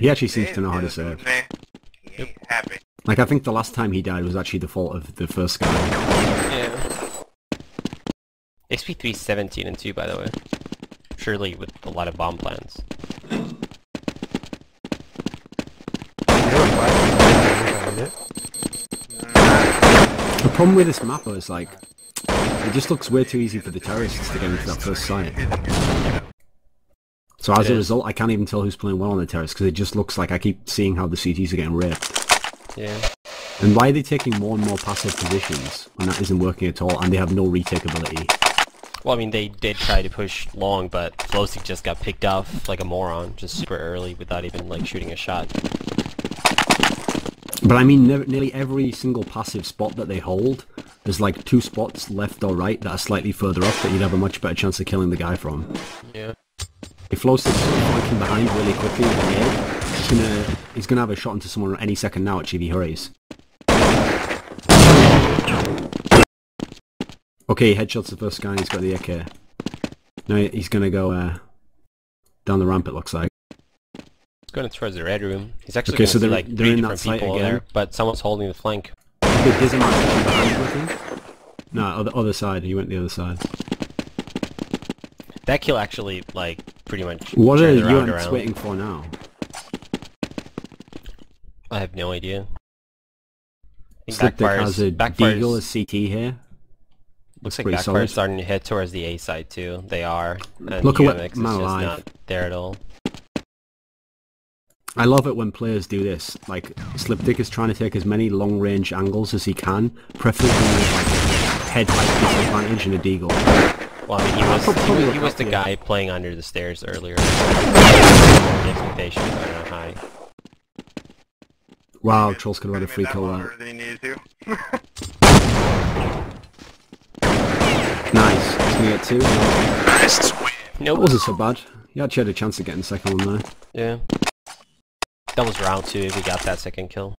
He actually seems to know how to serve. Yep. Happy. Like, I think the last time he died was actually the fault of the first guy. Yeah. XP3 is 17 and 2, by the way. Surely with a lot of bomb plans. The problem with this map is, like, it just looks way too easy for the terrorists to get into that first site. So as a result, I can't even tell who's playing well on the terrace, because it just looks like I keep seeing how the CTs are getting raped. Yeah. And why are they taking more and more passive positions when that isn't working at all, and they have no retake ability? Well, I mean, they did try to push long, but flowsicK just got picked off like a moron, just super early without even, like, shooting a shot. But I mean, nearly every single passive spot that they hold, there's like 2 spots left or right that are slightly further up that you'd have a much better chance of killing the guy from. Yeah. If flowsicK's flanking behind really quickly with an nade, he's gonna have a shot into someone any second now actually if he hurries. Okay, headshots the first guy and he's got the AK. Now he's gonna go down the ramp, it looks like. He's going towards the red room. He's actually okay, going so to see like 3 different people there, but someone's holding the flank. Okay, dizzaman behind looking. No, other side, he went the other side. That kill actually, like, pretty much what are turned you around. waiting for now? I have no idea. I think slipdick has a deagle as CT here. Looks like Backfire's starting to head towards the A side too. They are. And look at what is just not there at all. I love it when players do this. Like, slipdick is trying to take as many long-range angles as he can, preferably with like a head height disadvantage and a deagle. Well, I mean, he was the guy playing under the stairs earlier. The expectations are not high. Wow, TRULS could have had a free kill there. Nice. He's gonna get 2. Nice. Nope. That wasn't so bad. He actually had a chance of getting the second one there. Yeah. That was round 2 if he got that second kill.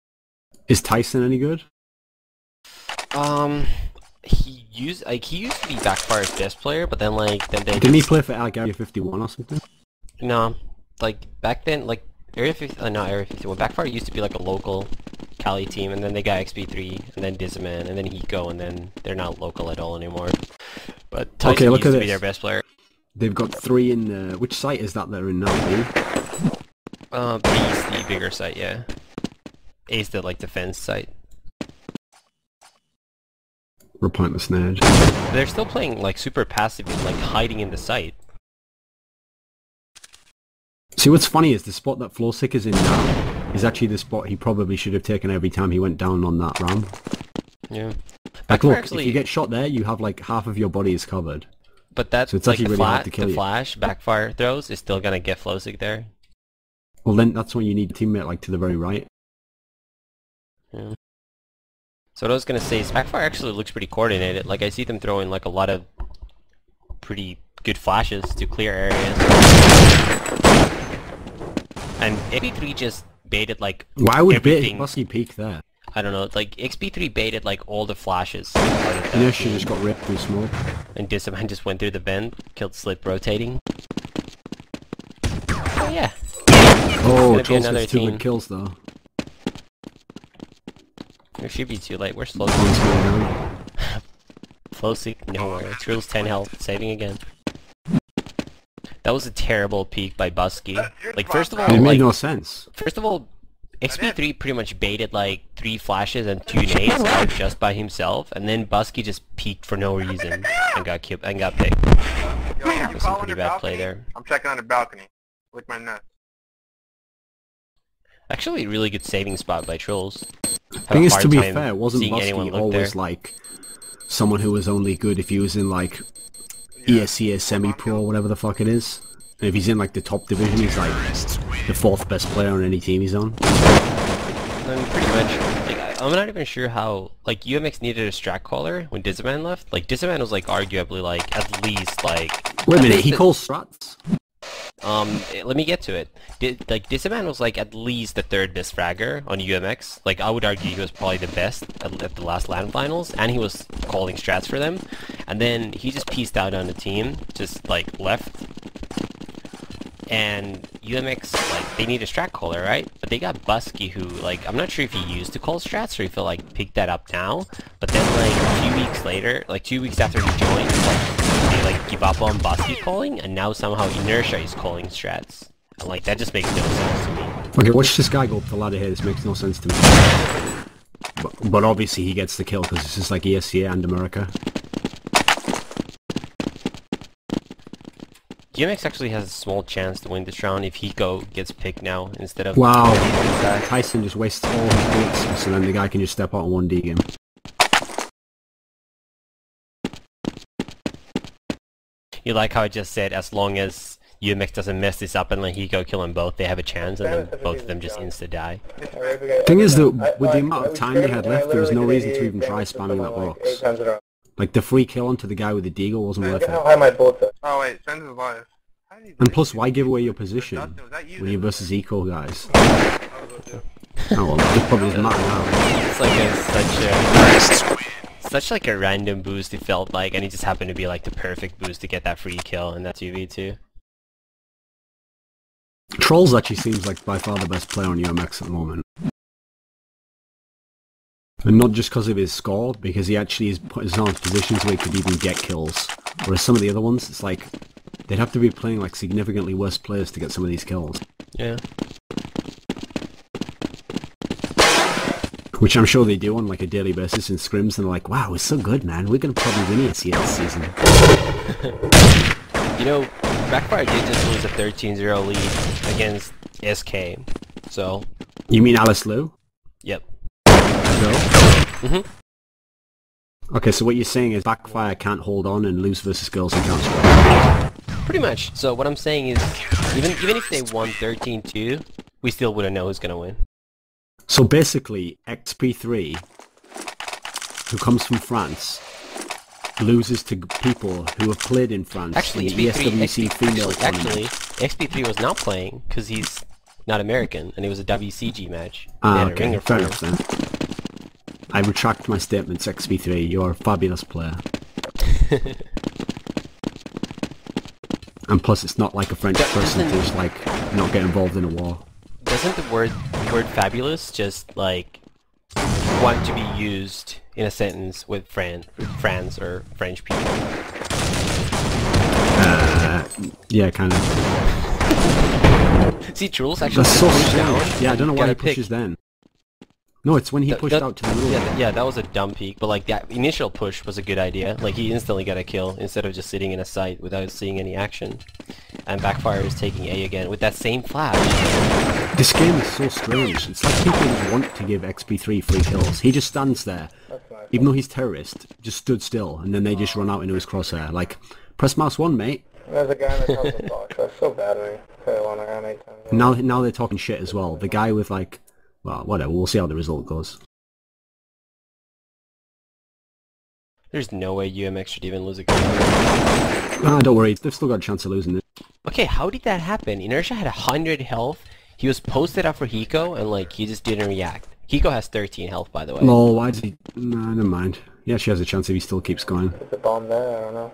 Is Tyson any good? He used to be Backfire's best player, but then like didn't he play for Area 51 or something? No, like back then, like Area 50, not Area 51. Backfire used to be like a local Cali team, and then they got XP3, and then dizzaman, and then hiko, and then they're not local at all anymore. But Tyson used to be their best player. They've got 3 in the... Which site is that they're in now, B? B is the bigger site, yeah. A is the, like, defense site. We're pointless nade. They're still playing, like, super passive and, like, hiding in the site. See, what's funny is the spot that flowsicK is in now is actually the spot he probably should have taken every time he went down on that ramp. Yeah. Like, look, actually, if you get shot there, you have, like, half of your body is covered. But that's, so it's like, actually really hard to kill the flash Backfire throws is still gonna get flowsicK there. Well, then that's when you need a teammate, like, to the very right. Yeah. So what I was gonna say is Backfire actually looks pretty coordinated. Like, I see them throwing, like, a lot of pretty good flashes to clear areas. And XP3 just baited, like, why would everything. Buskey peek there? I don't know, like, XP3 baited, like, all the flashes. Yeah, she just got ripped through smoke. And dizzaman just went through the vent, killed Slip rotating. Oh, yeah. Oh, TRULS gets 2 good kills, though. There should be too late. Where's flowsicK? flowsicK nowhere. TRULS 10 health, saving again. That was a terrible peek by Buskey. Like, first of all, it made no sense. First of all, XP3 pretty much baited like 3 flashes and 2 nades out just by himself, and then Buskey just peeked for no reason and got killed and got picked. That was a pretty bad play there. I'm checking on the balcony with my nuts. Actually, a really good saving spot by TRULS. The thing is, to be fair, wasn't Buskey always like someone who was only good if he was in like ESEA semi-pro or whatever the fuck it is? And if he's in like the top division, he's like the 4th best player on any team he's on. I mean, pretty much. Like, I'm not even sure how. Like, UMX needed a strat caller when dizzaman left. Like, dizzaman was like arguably like at least like. Wait a minute, he calls strats? Let me get to it. Like, dizzaman was like at least the 3rd best fragger on UMX. Like, I would argue he was probably the best at the last LAN finals, and he was calling strats for them. And then he just pieced out on the team, just like left. And UMX, like, they need a strat caller, right? But they got Buskey, who, like, I'm not sure if he used to call strats or if he'll, like, pick that up now. But then, like, 2 weeks later, like, 2 weeks after he joined, like, they, like, give up on Buskey calling, and now somehow iNERTiA is calling strats. And, like, that just makes no sense to me. Okay, watch this guy go up the ladder here. This makes no sense to me. But obviously he gets the kill because this is like ESEA and America. UMX actually has a small chance to win this round if hiko gets picked now instead of... Wow, Tyson just wastes all his bullets, so then the guy can just step out and 1D him. You like how I just said, as long as UMX doesn't mess this up and let hiko kill them both, they have a chance, and then both of them just insta-die. Thing is that with the amount of time they had left, there was no reason to even try spamming that box. Like, the free kill onto the guy with the deagle wasn't worth it. Oh wait, Sense is alive. And plus, why give away your position when you're versus eco guys? Oh well, this probably doesn't matter now. It's like such like a random boost it felt like, and it just happened to be like the perfect boost to get that free kill and that 2v2. TRULS actually seems like by far the best player on UMX at the moment. And not just because of his score, because he actually is put himself in positions where he could even get kills. Whereas some of the other ones, it's like, they'd have to be playing like significantly worse players to get some of these kills. Yeah. Which I'm sure they do on like a daily basis in scrims, and they're like, wow, we're so good, man, we're gonna probably win ESEA this season. You know, Backfire did just lose a 13-0 lead against SK, so... You mean Alice Liu? Yep. Okay, so what you're saying is Backfire can't hold on and lose versus girls in Counter-Strike. Pretty much. So what I'm saying is, even if they won 13-2, we still wouldn't know who's gonna win. So basically, XP3, who comes from France, loses to people who have played in France. Actually, in the ESWC female actually, XP3 was not playing because he's not American, and it was a WCG match. Ah, okay, fair enough then. I retract my statements, XP3. You're a fabulous player. And plus, it's not like a French person to just like not get involved in a war. Doesn't the word fabulous just like want to be used in a sentence with France or French people? Yeah, kind of. See, TRULS actually That's so pushed down. Yeah, I don't know why he pushes then. No, it's when he pushed out to the middle. Yeah, that was a dumb peek, but like that initial push was a good idea. Like he instantly got a kill instead of just sitting in a site without seeing any action. And Backfire is taking A again with that same flash. This game is so strange. It's like people just want to give XP3 free kills. He just stands there, even though he's terrorist, just stood still, and then they just run out into his crosshair. Like, press mouse 1, mate. There's a guy in the top of the box. That's so bad of me. Now they're talking shit as well. The guy with like, well, whatever. We'll see how the result goes. There's no way UMX should even lose a game. Ah, don't worry. They've still got a chance of losing this. Okay, how did that happen? iNERTiA had 100 health. He was posted up for hiko, and like he just didn't react. Hiko has 13 health, by the way. Lol, why does he? Nah, never mind. Yeah, she has a chance if he still keeps going. There's a bomb there. I don't know.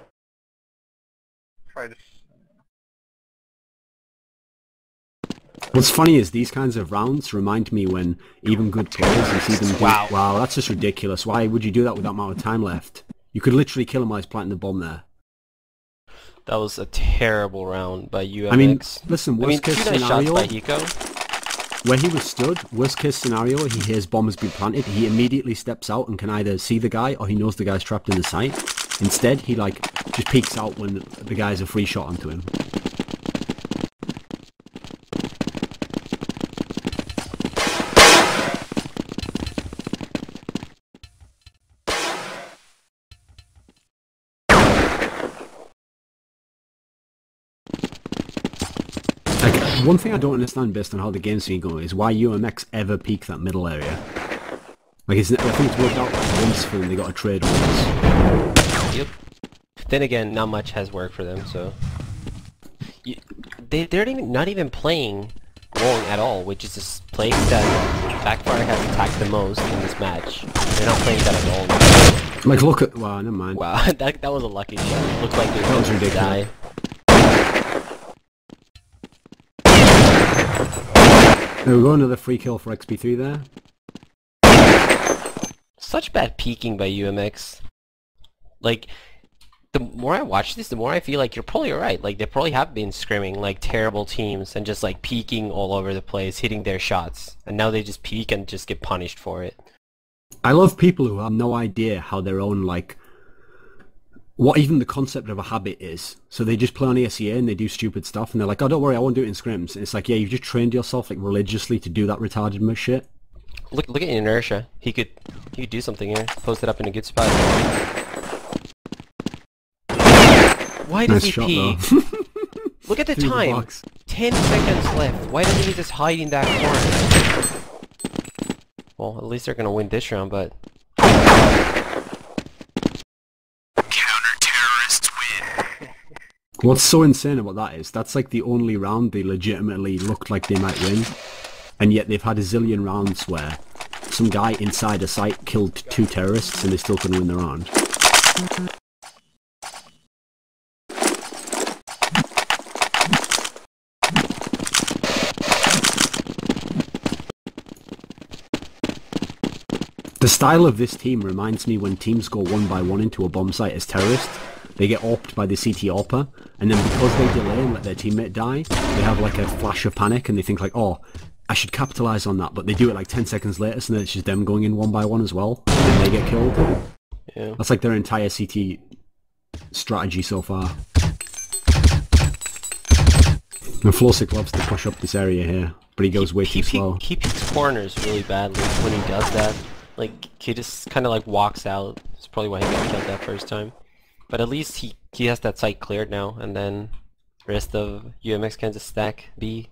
Try this. What's funny is these kinds of rounds remind me when even good players, you see them do, wow, that's just ridiculous. Why would you do that with that amount of time left? You could literally kill him while he's planting the bomb there. That was a terrible round by UMX. I mean, listen, worst case nice scenario, shots by hiko. where he was stood, worst case scenario, he hears bomb has been planted, he immediately steps out and can either see the guy or he knows the guy's trapped in the site. Instead, he like just peeks out when the guy's a free shot onto him. One thing I don't understand based on how the game's been going is why UMX ever peak that middle area. Like, I think it's worked out once for them, they got a trade once. Yep. Then again, not much has worked for them, so... They're not even playing long at all, which is this place that Backfire has attacked the most in this match. They're not playing that at all. Like, look at... Wow, never mind. Wow, that was a lucky shot. Looks like they're that was ridiculous. Die. There we go, another free kill for XP3 there. Such bad peeking by UMX. Like, the more I watch this, the more I feel like you're probably right. Like, they probably have been scrimming like terrible teams and just like peeking all over the place, hitting their shots. And now they just peek and just get punished for it. I love people who have no idea how their own, like, what even the concept of a habit is. So they just play on ESEA and they do stupid stuff and they're like, oh, don't worry, I won't do it in scrims. And it's like, yeah, you've just trained yourself like religiously to do that retarded shit. Look at iNERTiA. He could do something here. Post it up in a good spot. Why does he peek? Look at the time. 10 seconds left. Why doesn't he just hide in that corner? Well, at least they're gonna win this round, but... Counter-terrorists win. What's so insane about that is, that's like the only round they legitimately looked like they might win. And yet they've had a zillion rounds where some guy inside a site killed 2 terrorists and they still couldn't win the round. The style of this team reminds me when teams go 1 by 1 into a bomb site as terrorists. They get AWPed by the CT AWPer, and then because they delay and let their teammate die, they have like a flash of panic and they think like, oh, I should capitalise on that, but they do it like 10 seconds later, so then it's just them going in 1 by 1 as well, and then they get killed. Yeah. That's like their entire CT strategy so far. And flowsicK loves to push up this area here, but he goes way too slow. He picks corners really badly when he does that. Like, he just kind of like walks out. That's probably why he got killed that first time. But at least he has that site cleared now, and then the rest of UMX can just stack B.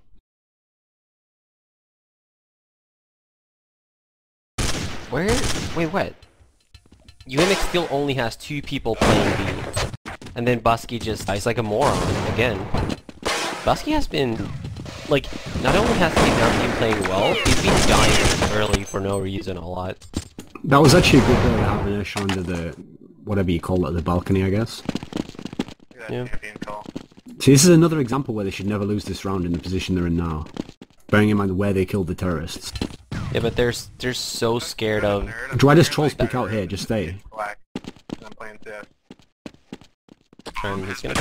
Where? Wait, what? UMX still only has 2 people playing B. And then Buskey just dies like a moron again. Buskey has been, like, not only has he not been playing well, he's been dying early for no reason a lot. That was actually a good way to have an ish under the, whatever you call it, the balcony, I guess. Yeah. See, this is another example where they should never lose this round in the position they're in now. Bearing in mind where they killed the terrorists. Yeah, but they're so scared of... Why does TRULS pick out here? Just stay. I'm playing CS. He's gonna...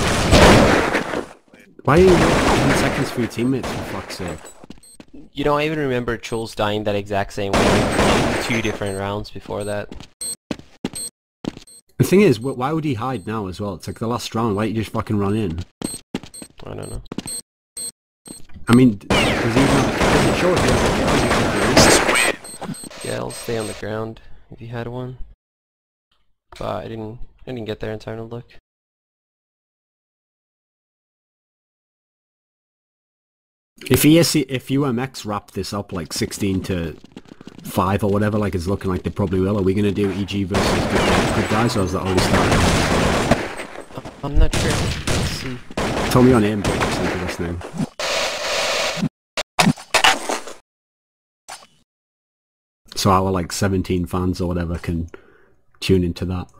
Why are you waiting 10 seconds for your teammates, for fuck's sake? You know, I even remember TRULS dying that exact same way, like 2 different rounds before that. The thing is, why would he hide now as well? It's like the last round, why don't you just fucking run in? I don't know. I mean, does it show if he has a Yeah, I'll stay on the ground if you had one. But I didn't get there in time to look. If UMX wrap this up like 16-5 or whatever, like it's looking like they probably will, are we going to do EG versus good guys, or is that already started? I'm not sure. Let's see. Tomi on aim, listen to this now. So our like 17 fans or whatever can tune into that.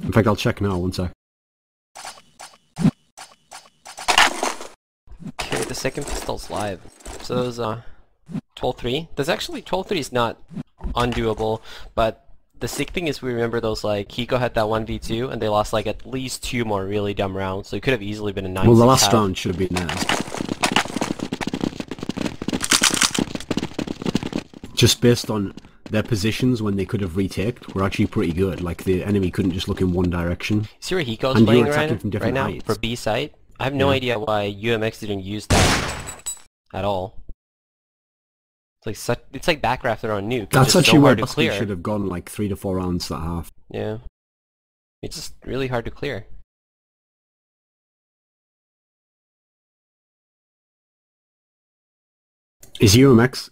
In fact, I'll check now, one sec. Okay, the second pistol's live. So there's 12-3. There's actually 12-3 is not undoable, but the sick thing is we remember those like hiko had that 1v2 and they lost like at least 2 more really dumb rounds, so it could have easily been a 9-6. Well, the last round should have been theirs. Just based on their positions when they could have retaked were actually pretty good. Like the enemy couldn't just look in one direction. See where hiko's playing right now for B site? I have no idea why UMX didn't use that at all. It's like Backfire after on nuke. That's actually where Buskey should have gone like 3 to 4 rounds that half. Yeah. It's just really hard to clear. Is UMX,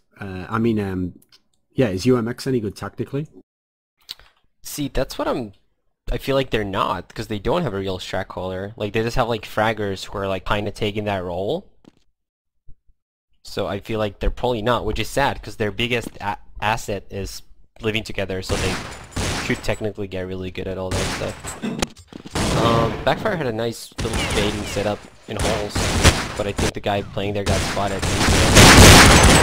is UMX any good tactically? See, that's what I feel like they're not, because they don't have a real strat caller. Like, they just have, like, fraggers who are, like, kind of taking that role. So I feel like they're probably not, which is sad, because their biggest asset is living together, so they should technically get really good at all that stuff. Backfire had a nice little baiting setup in holes, but I think the guy playing there got spotted.